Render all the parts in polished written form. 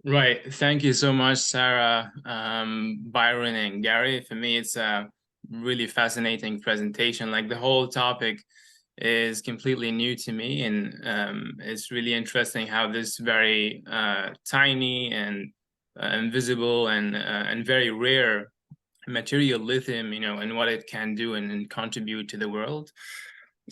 Right. Thank you so much, Sarah, Byron, and Gary. For me, it's a really fascinating presentation. Like the whole topic is completely new to me, and it's really interesting how this very tiny and invisible and very rare material lithium, and what it can do and contribute to the world.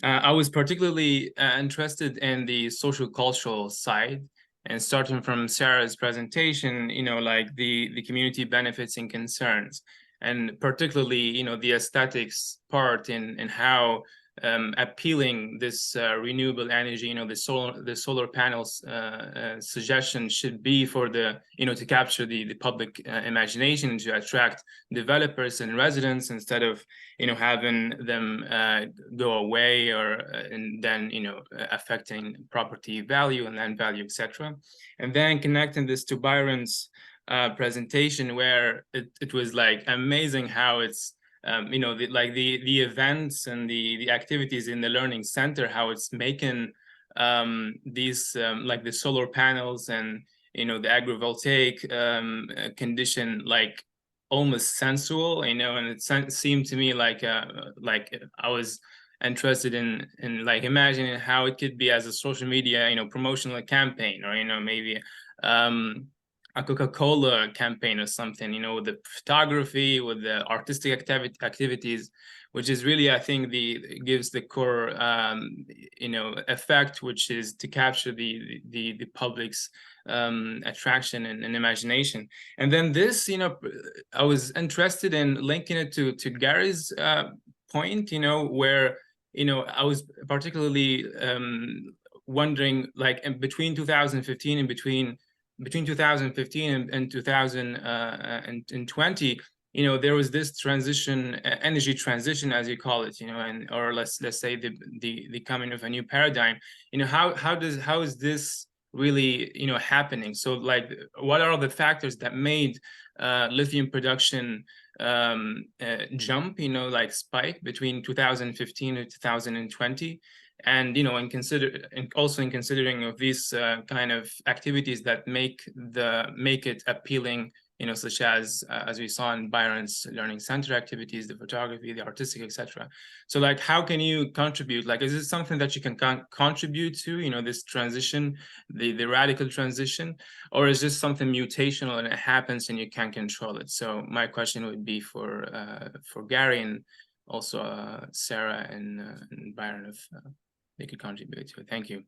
I was particularly interested in the social cultural side, and starting from Sarah's presentation, like the community benefits and concerns, and particularly, the aesthetics part in how appealing this renewable energy, the solar panels suggestion should be for to capture the public imagination, to attract developers and residents instead of having them go away, or and then affecting property value and land value, etc. And then connecting this to Byron's presentation, where it was like amazing how it's the events and the activities in the learning center, how it's making these like the solar panels and the agrivoltaic condition like almost sensual, and it seemed to me like I was interested in like imagining how it could be as a social media promotional campaign, or maybe um a Coca-Cola campaign or something, with the photography, with the artistic activities, which is really, I think, gives the core effect, which is to capture the public's attraction and imagination. And then this, I was interested in linking it to Gary's point, where I was particularly wondering, like, in between 2015 and between 2015 and 2020, there was this transition, energy transition, as you call it, and or let's say the coming of a new paradigm. How is this really happening? So, like, what are the factors that made lithium production jump, like spike between 2015 and 2020? And also in considering of these kind of activities that make it appealing, such as we saw in Byron's learning center activities, the photography, the artistic, etc. So, like, how can you contribute? Like, is this something that you can contribute to, this transition, the radical transition, or is this something mutational and it happens and you can't control it? So my question would be for Gary, and also Sarah and Byron, if they could contribute to it. Thank you.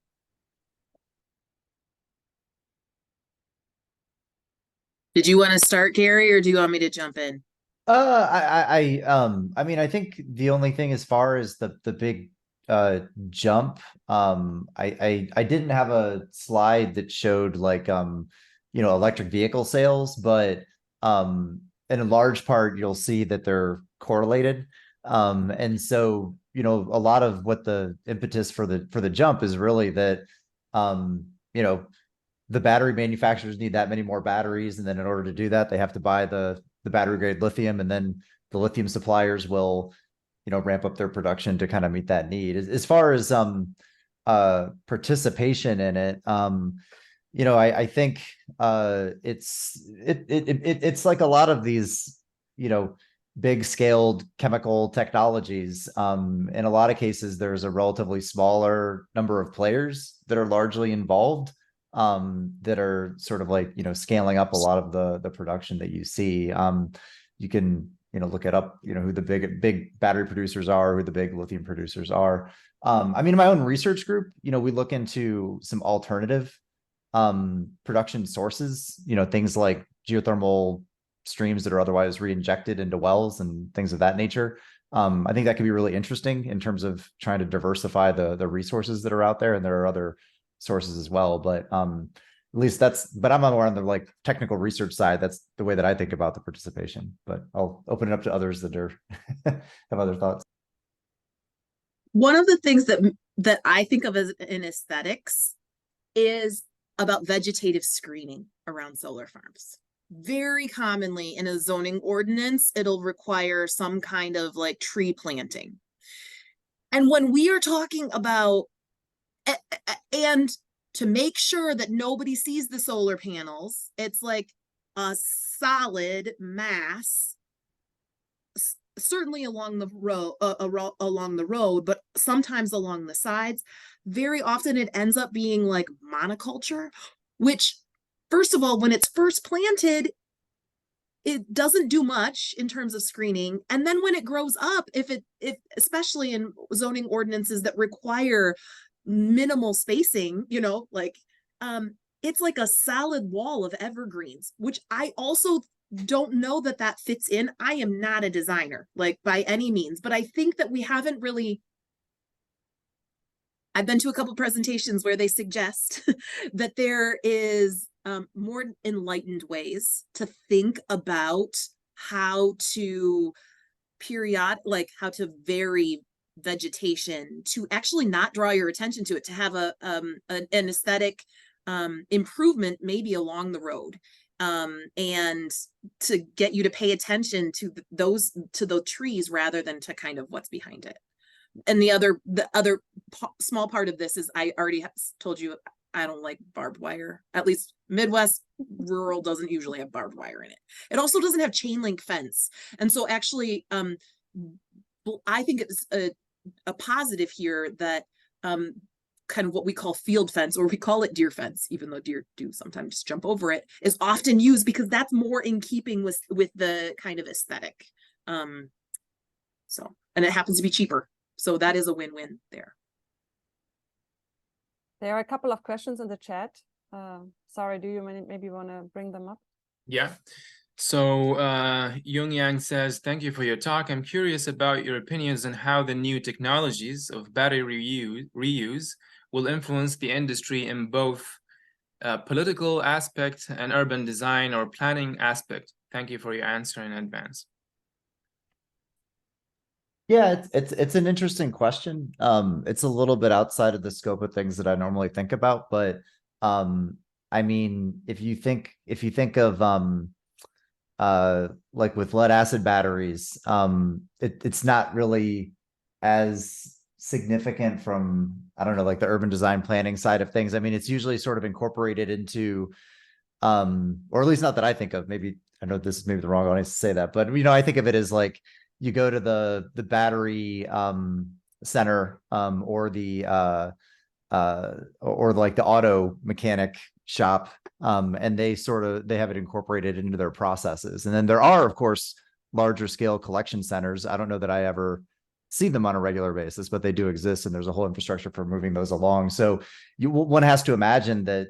Did you want to start, Gary, or do you want me to jump in? I mean, I think the only thing as far as the big jump, I didn't have a slide that showed like electric vehicle sales, but in a large part you'll see that they're correlated. And so, a lot of what the impetus for the jump is really that you know, the battery manufacturers need that many more batteries, and then in order to do that, they have to buy the battery grade lithium, and then the lithium suppliers will ramp up their production to kind of meet that need. As far as participation in it, I think it's like a lot of these big scaled chemical technologies. In a lot of cases, there's a relatively smaller number of players that are largely involved, that are sort of like scaling up a lot of the production that you see. You can look it up, who the big battery producers are, who the big lithium producers are. I mean, in my own research group, we look into some alternative production sources, things like geothermal streams that are otherwise re-injected into wells and things of that nature. I think that could be really interesting in terms of trying to diversify the resources that are out there, and there are other sources as well. But at least but I'm more on the like technical research side. That's the way that I think about the participation, but I'll open it up to others that are have other thoughts. One of the things that I think of as in aesthetics is about vegetative screening around solar farms. Very commonly in a zoning ordinance, it'll require some kind of like tree planting. And when we are talking about, and to make sure that nobody sees the solar panels. It's like a solid mass, certainly along the road, along the road, but sometimes along the sides. Very often it ends up being like monoculture, which, first of all, when it's first planted, it doesn't do much in terms of screening. And then when it grows up, if especially in zoning ordinances that require minimal spacing, it's like a solid wall of evergreens, which I also don't know that fits in. I am not a designer, like, by any means, but I think that we haven't really. I've been to a couple presentations where they suggest that there is more enlightened ways to think about how to how to vary vegetation to actually not draw your attention to it, to have an aesthetic improvement maybe along the road, and to get you to pay attention to the trees rather than to kind of what's behind it. And the other small part of this is, I already told you, I don't like barbed wire. At least Midwest rural doesn't usually have barbed wire in it. It also doesn't have chain link fence. And so actually, I think it's a positive here that kind of what we call field fence, or we call it deer fence, even though deer do sometimes jump over it, is often used because that's more in keeping with the kind of aesthetic. And it happens to be cheaper. So that is a win-win there. There are a couple of questions in the chat. Sorry, do you maybe want to bring them up? Yeah. So Yung Yang says, thank you for your talk. I'm curious about your opinions on how the new technologies of battery reuse will influence the industry in both political aspect and urban design or planning aspect. Thank you for your answer in advance. Yeah, it's an interesting question. It's a little bit outside of the scope of things that I normally think about, but I mean, if you think of like with lead acid batteries, it's not really as significant from, I don't know, like the urban design planning side of things. I mean, it's usually sort of incorporated into, or at least not that I think of. Maybe I know this is maybe the wrong audience to say that, but I think of it as like, you go to the battery center or the or like the auto mechanic shop, and they have it incorporated into their processes. And then there are, of course, larger scale collection centers. I don't know that I ever see them on a regular basis, but they do exist, and there's a whole infrastructure for moving those along. So one has to imagine that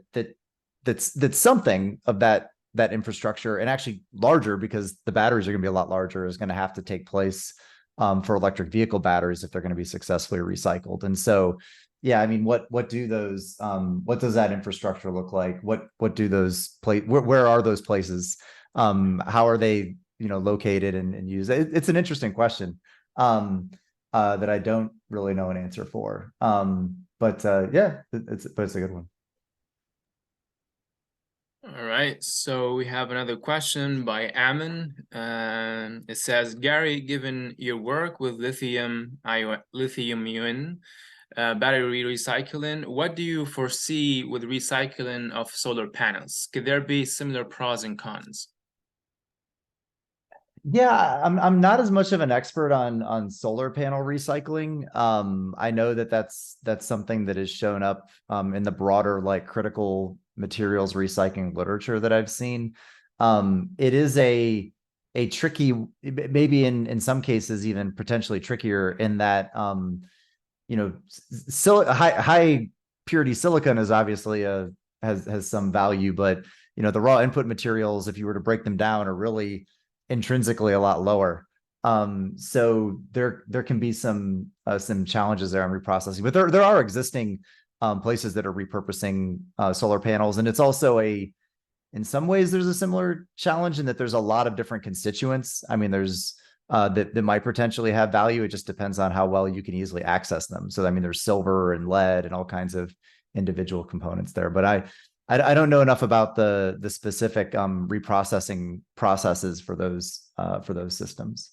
something of that infrastructure, and actually larger, because the batteries are going to be a lot larger, is going to have to take place for electric vehicle batteries if they're going to be successfully recycled. And so, yeah, I mean, what does that infrastructure look like? What do those where are those places? How are they, located and used? It's an interesting question that I don't really know an answer for. But yeah, it's a good one. All right, so we have another question by Ammon. It says, Gary, given your work with lithium ion battery recycling, what do you foresee with recycling of solar panels? Could there be similar pros and cons? Yeah, I'm not as much of an expert on solar panel recycling. I know that's something that has shown up in the broader, like, critical materials recycling literature that I've seen. It is a tricky, maybe in some cases even potentially trickier, in that high purity silicon is obviously has some value, but the raw input materials, if you were to break them down, are really intrinsically a lot lower. So there can be some challenges there on reprocessing, but there are existing places that are repurposing solar panels. And it's also in some ways, there's a similar challenge in that there's a lot of different constituents. I mean, there's that might potentially have value. It just depends on how well you can easily access them. So, I mean, there's silver and lead and all kinds of individual components there, but I don't know enough about the specific reprocessing processes for those systems.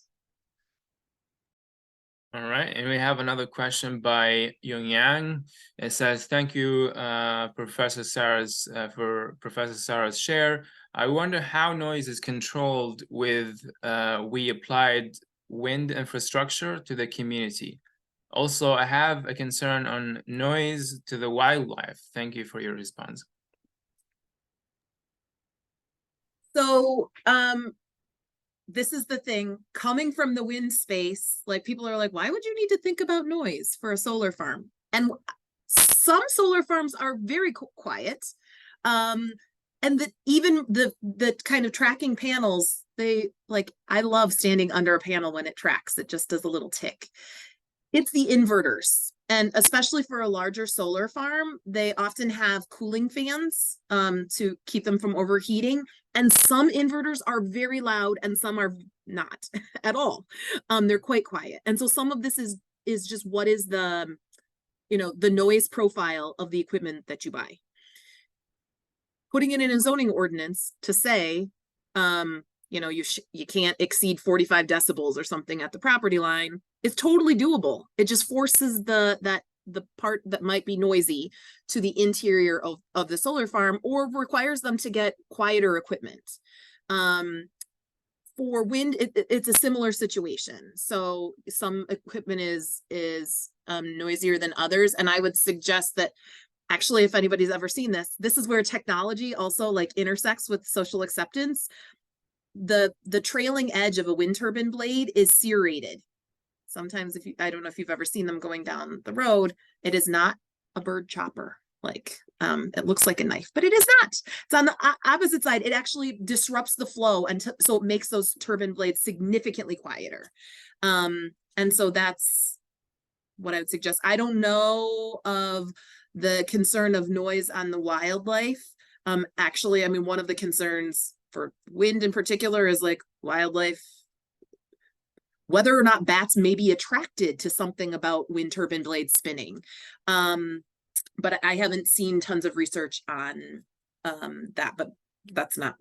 All right, and we have another question by Yung Yang. It says, "Thank you, Professor Sarah's share. I wonder how noise is controlled with we applied wind infrastructure to the community. Also, I have a concern on noise to the wildlife. Thank you for your response." So, this is the thing, coming from the wind space, like people are like, why would you need to think about noise for a solar farm? And some solar farms are very quiet. And even the kind of tracking panels, I love standing under a panel when it tracks. It just does a little tick. It's the inverters. And especially for a larger solar farm, they often have cooling fans to keep them from overheating. And some inverters are very loud and some are not at all. They're quite quiet. And so some of this is just what is the noise profile of the equipment that you buy. Putting it in a zoning ordinance to say, you can't exceed 45 decibels or something at the property line is totally doable. It just forces the part that might be noisy to the interior of the solar farm, or requires them to get quieter equipment. For wind, it's a similar situation. So some equipment is noisier than others. And I would suggest that, actually, if anybody's ever seen this is where technology also intersects with social acceptance. The trailing edge of a wind turbine blade is serrated. Sometimes I don't know if you've ever seen them going down the road, it is not a bird chopper. It looks like a knife, but it is not. It's on the opposite side. It actually disrupts the flow, and so it makes those turbine blades significantly quieter. And so that's what I would suggest. I don't know of the concern of noise on the wildlife. Actually, I mean, one of the concerns for wind in particular is wildlife, whether or not bats may be attracted to something about wind turbine blades spinning. But I haven't seen tons of research on that, but that's not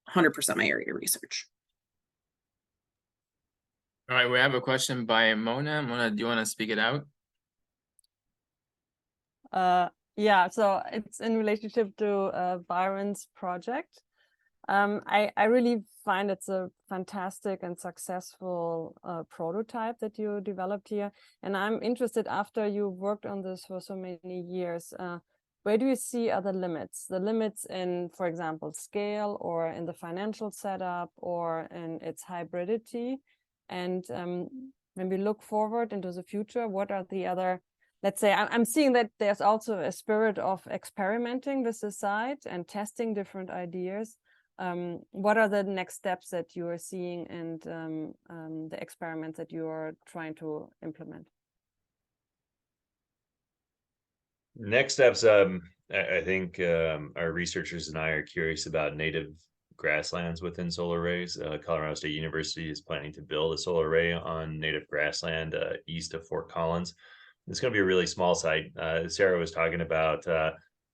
100% my area of research. All right, we have a question by Mona. Mona, do you want to speak it out? Yeah, so it's in relationship to Byron's project. I really find it's a fantastic and successful prototype that you developed here. And I'm interested, after you worked on this for so many years, where do you see other limits? The limits in, for example, scale, or in the financial setup, or in its hybridity? And when we look forward into the future, what are the other, let's say, I'm seeing that there's also a spirit of experimenting with the site and testing different ideas. What are the next steps that you are seeing, and the experiments that you are trying to implement? Next steps, I think our researchers and I are curious about native grasslands within solar arrays. Colorado State University is planning to build a solar array on native grassland east of Fort Collins. It's going to be a really small site. Sarah was talking about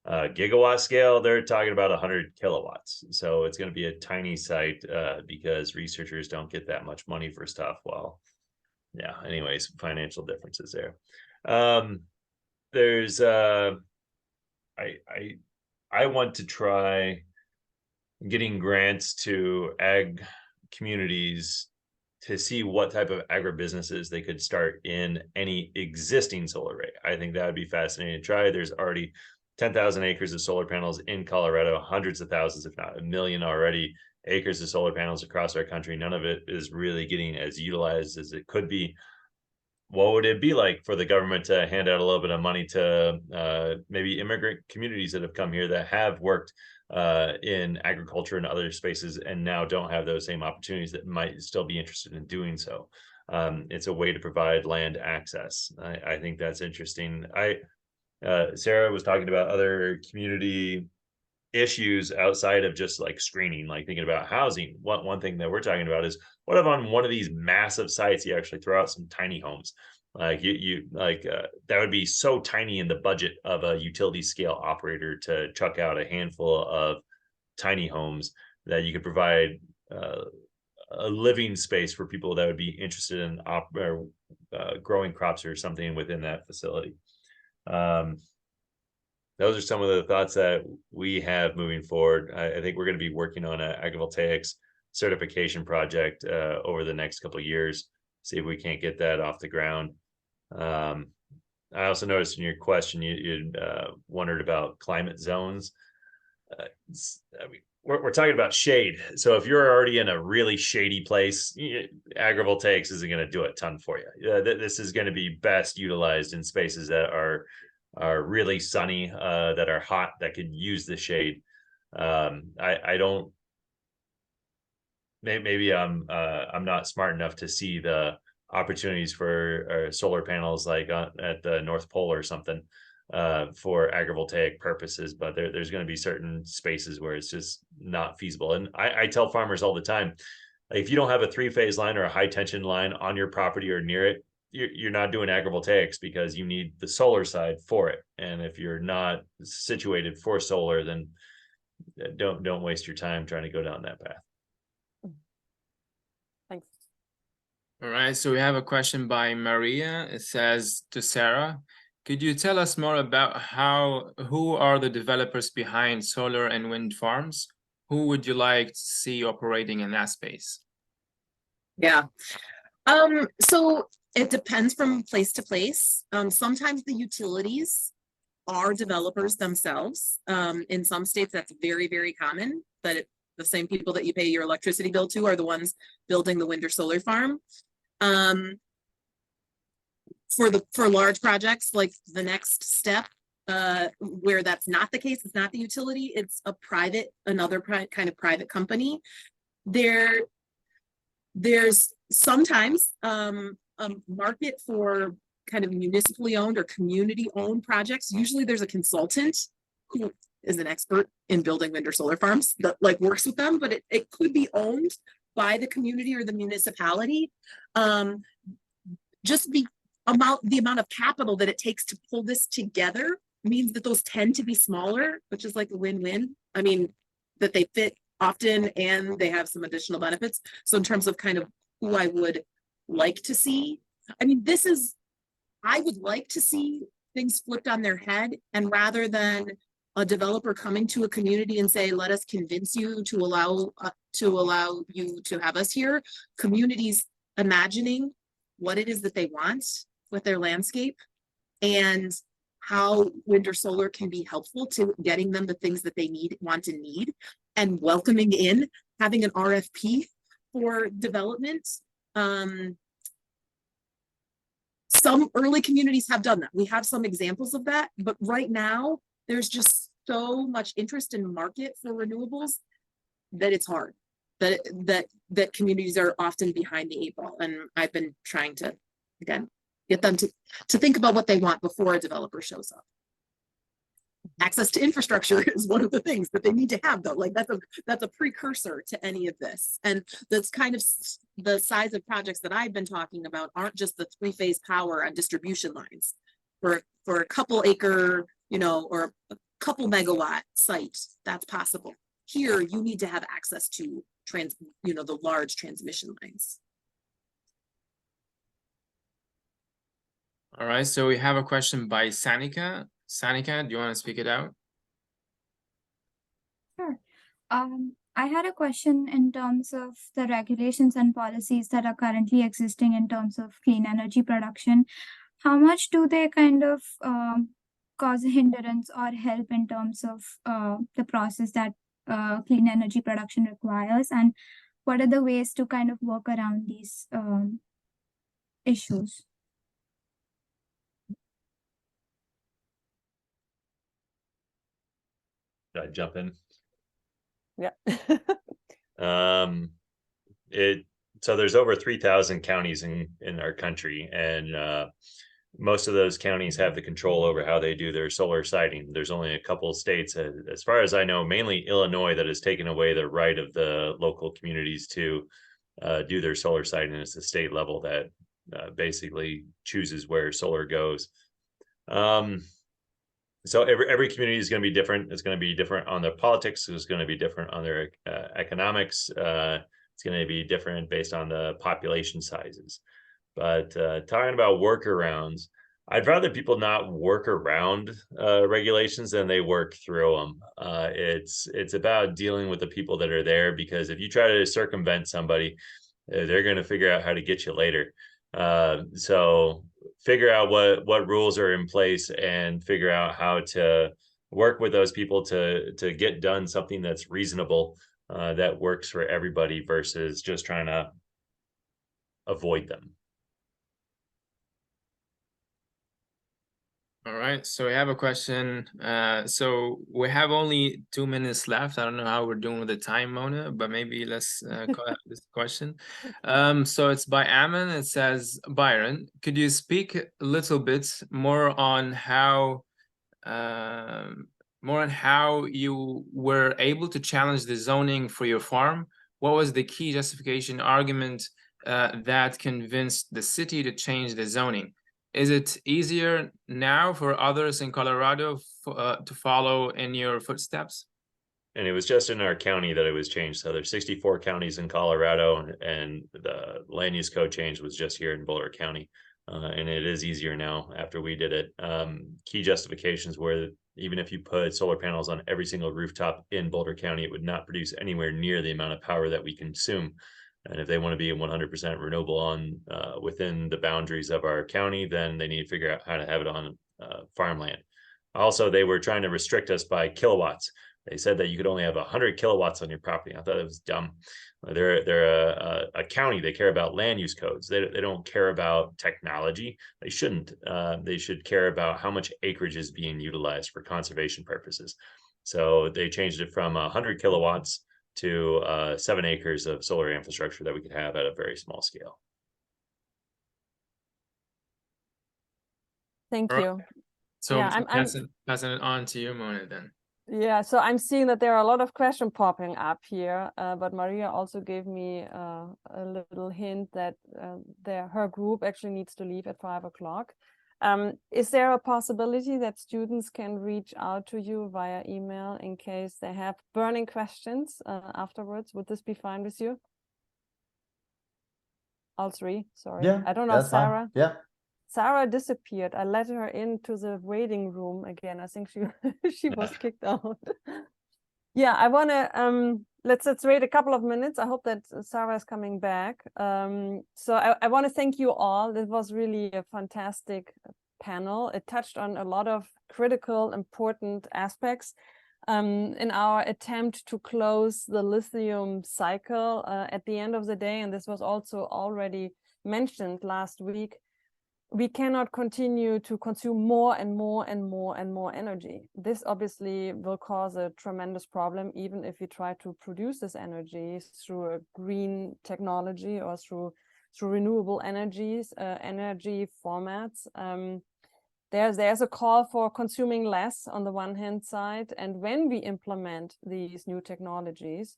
gigawatt scale. They're talking about 100 kilowatts. So it's going to be a tiny site because researchers don't get that much money for stuff. Well, yeah, anyways, financial differences there. There's I want to try getting grants to ag communities to see what type of agribusinesses they could start in any existing solar array. I think that would be fascinating to try. There's already 10,000 acres of solar panels in Colorado, hundreds of thousands, if not 1 million already, acres of solar panels across our country. None of it is really getting as utilized as it could be. What would it be like for the government to hand out a little bit of money to maybe immigrant communities that have come here that have worked in agriculture and other spaces and now don't have those same opportunities, that might still be interested in doing so? It's a way to provide land access. I think that's interesting. Sarah was talking about other community issues outside of just screening, thinking about housing. One thing that we're talking about is, what if on one of these massive sites you actually throw out some tiny homes? That would be so tiny in the budget of a utility scale operator to chuck out a handful of tiny homes that you could provide a living space for people that would be interested in growing crops or something within that facility. Those are some of the thoughts that we have moving forward. I think we're going to be working on an agrivoltaics certification project over the next couple of years, see if we can't get that off the ground. I also noticed in your question, you wondered about climate zones. I mean, we're talking about shade. So if you're already in a really shady place, agrivoltaics isn't going to do a ton for you. This is going to be best utilized in spaces that are really sunny, that are hot, that could use the shade. I don't. Maybe I'm not smart enough to see the opportunities for solar panels like at the North Pole or something for agrivoltaic purposes, but there's going to be certain spaces where it's just not feasible. And I tell farmers all the time, like, if you don't have a 3-phase line or a high tension line on your property or near it, you're not doing agrivoltaics, because you need the solar side for it. And if you're not situated for solar, then don't waste your time trying to go down that path. Thanks. All right, so we have a question by Maria. It says to Sarah, could you tell us more about who are the developers behind solar and wind farms? Who would you like to see operating in that space? Yeah. So it depends from place to place. Sometimes the utilities are developers themselves. In some states, that's very, very common, that the same people that you pay your electricity bill to are the ones building the wind or solar farm. For large projects, like the next step, where that's not the case, it's not the utility, it's another kind of private company. There's sometimes a market for kind of municipally owned or community owned projects. Usually there's a consultant who is an expert in building wind or solar farms that like works with them, but it could be owned by the community or the municipality. Just the amount of capital that it takes to pull this together means that those tend to be smaller, which is like a win-win. I mean, that they fit often and they have some additional benefits. So in terms of kind of who I would like to see, I mean, I would like to see things flipped on their head, and rather than a developer coming to a community and say, let us convince you to allow you to have us here, communities imagining what it is that they want with their landscape and how wind or solar can be helpful to getting them the things that they want and need, and welcoming in, having an RFP for development. Some early communities have done that. We have some examples of that, but right now there's just so much interest in the market for renewables that it's hard. That communities are often behind the 8 ball, and I've been trying to, again, get them to think about what they want before a developer shows up. Access to infrastructure is one of the things that they need to have, though. Like that's a precursor to any of this. And that's kind of the size of projects that I've been talking about aren't just the 3-phase power on distribution lines for a couple acre, or a couple megawatt site. That's possible. Here, you need to have access to the large transmission lines. All right, so we have a question by Sanika. Sanika, do you want to speak it out? Sure. I had a question in terms of the regulations and policies that are currently existing in terms of clean energy production. How much do they kind of cause a hindrance or help in terms of the process that clean energy production requires, and what are the ways to kind of work around these issues? Should I jump in? Yeah. So there's over 3,000 counties in our country, and most of those counties have the control over how they do their solar siting. There's only a couple of states, as far as I know, mainly Illinois, that has taken away the right of the local communities to do their solar siting. It's the state level that basically chooses where solar goes. So every community is going to be different. It's going to be different on their politics. It's going to be different on their economics. It's going to be different based on the population sizes. But talking about workarounds, I'd rather people not work around regulations than they work through them. It's about dealing with the people that are there, because if you try to circumvent somebody, they're going to figure out how to get you later. So figure out what rules are in place and figure out how to work with those people to get done something that's reasonable, that works for everybody, versus just trying to avoid them. All right, so we have a question. So we have only 2 minutes left. I don't know how we're doing with the time, Mona, but maybe let's call out this question. So it's by Ammon. It says, Byron, could you speak a little bit more on how you were able to challenge the zoning for your farm? What was the key justification argument that convinced the city to change the zoning? Is it easier now for others in Colorado to follow in your footsteps? And it was just in our county that it was changed. So there's 64 counties in Colorado, and the land use code change was just here in Boulder County. And it is easier now after we did it. Key justifications were, even if you put solar panels on every single rooftop in Boulder County, it would not produce anywhere near the amount of power that we consume. And if they want to be 100% renewable on within the boundaries of our county, then they need to figure out how to have it on farmland. Also, they were trying to restrict us by kilowatts. They said that you could only have 100 kilowatts on your property. I thought it was dumb. They're a county. They care about land use codes. They don't care about technology. They shouldn't. They should care about how much acreage is being utilized for conservation purposes. So they changed it from 100 kilowatts to 7 acres of solar infrastructure that we could have at a very small scale. Thank Right. you. So Yeah, I'm passing it on to you, Mona, then. Yeah, so I'm seeing that there are a lot of questions popping up here, but Maria also gave me a little hint that her group actually needs to leave at 5 o'clock. Is there a possibility that students can reach out to you via email in case they have burning questions afterwards? Would this be fine with you? All three, sorry. Yeah, I don't know, that's fine. Sarah. Yeah. Sarah disappeared. I let her into the waiting room again. I think she was kicked out. Yeah, I want to let's wait a couple of minutes. I hope that Sarah is coming back. So I want to thank you all. It was really a fantastic panel. It touched on a lot of critical, important aspects in our attempt to close the lithium cycle at the end of the day. And this was also already mentioned last week. We cannot continue to consume more and more and more and more energy. This obviously will cause a tremendous problem, even if we try to produce this energy through a green technology or through renewable energies, energy formats. There's a call for consuming less on the one hand side, and when we implement these new technologies,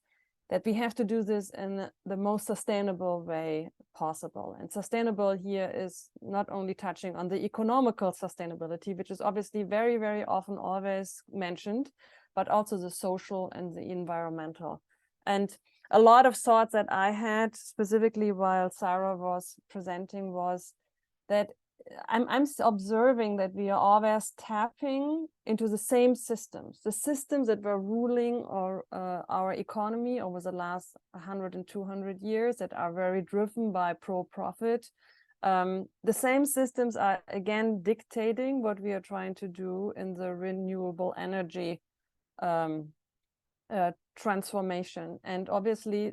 that we have to do this in the most sustainable way possible. And sustainable here is not only touching on the economical sustainability, which is obviously very, very often always mentioned, but also the social and the environmental. And a lot of thoughts that I had specifically while Sarah was presenting was that I'm observing that we are always tapping into the same systems, the systems that were ruling our economy over the last 100 and 200 years, that are very driven by pro-profit. The same systems are again dictating what we are trying to do in the renewable energy transformation. And obviously,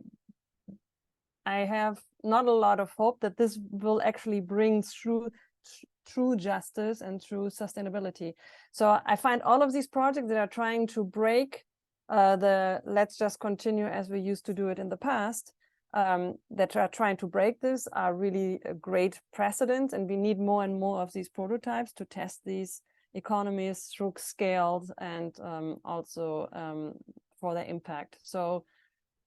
I have not a lot of hope that this will actually bring through true justice and true sustainability. So I find all of these projects that are trying to break the let's just continue as we used to do it in the past, that are trying to break this, are really a great precedent, and we need more and more of these prototypes to test these economies through scales and also for their impact. So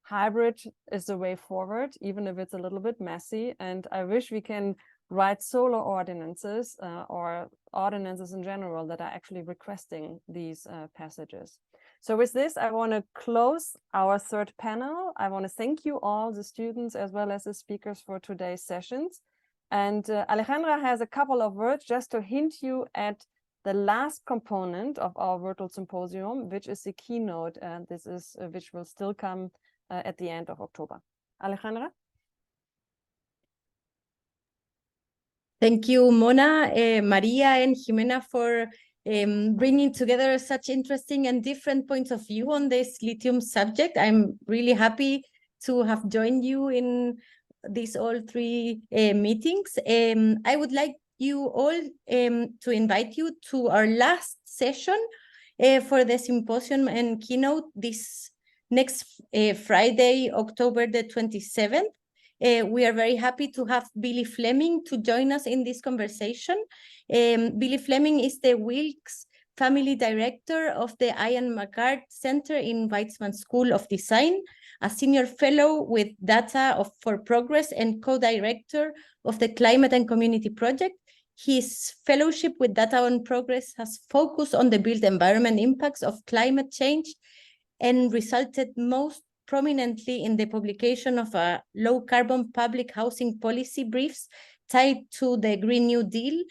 hybrid is the way forward, even if it's a little bit messy, and I wish we can write solar ordinances or ordinances in general that are actually requesting these passages. So with this, I want to close our third panel. I want to thank you all, the students as well as the speakers, for today's sessions. And Alejandra has a couple of words just to hint you at the last component of our virtual symposium, which is the keynote, and this is which will still come at the end of October. Alejandra? Thank you, Mona, Maria, and Jimena for bringing together such interesting and different points of view on this lithium subject. I'm really happy to have joined you in these all three meetings. I would like you all to invite you to our last session for the symposium and keynote this next Friday, October the 27th. We are very happy to have Billy Fleming to join us in this conversation. Billy Fleming is the Wilkes Family Director of the Ian McCart Center in Weizmann School of Design, a senior fellow with Data for Progress and co-director of the Climate and Community Project. His fellowship with Data on Progress has focused on the built environment impacts of climate change and resulted most prominently in the publication of a low-carbon public housing policy briefs tied to the Green New Deal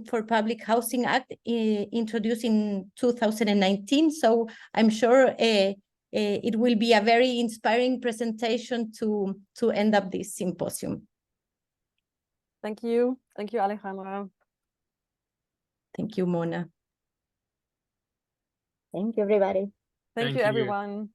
for Public Housing Act introduced in 2019. So I'm sure it will be a very inspiring presentation to end up this symposium. Thank you. Thank you, Alejandra. Thank you, Mona. Thank you, everybody. Thank you, everyone.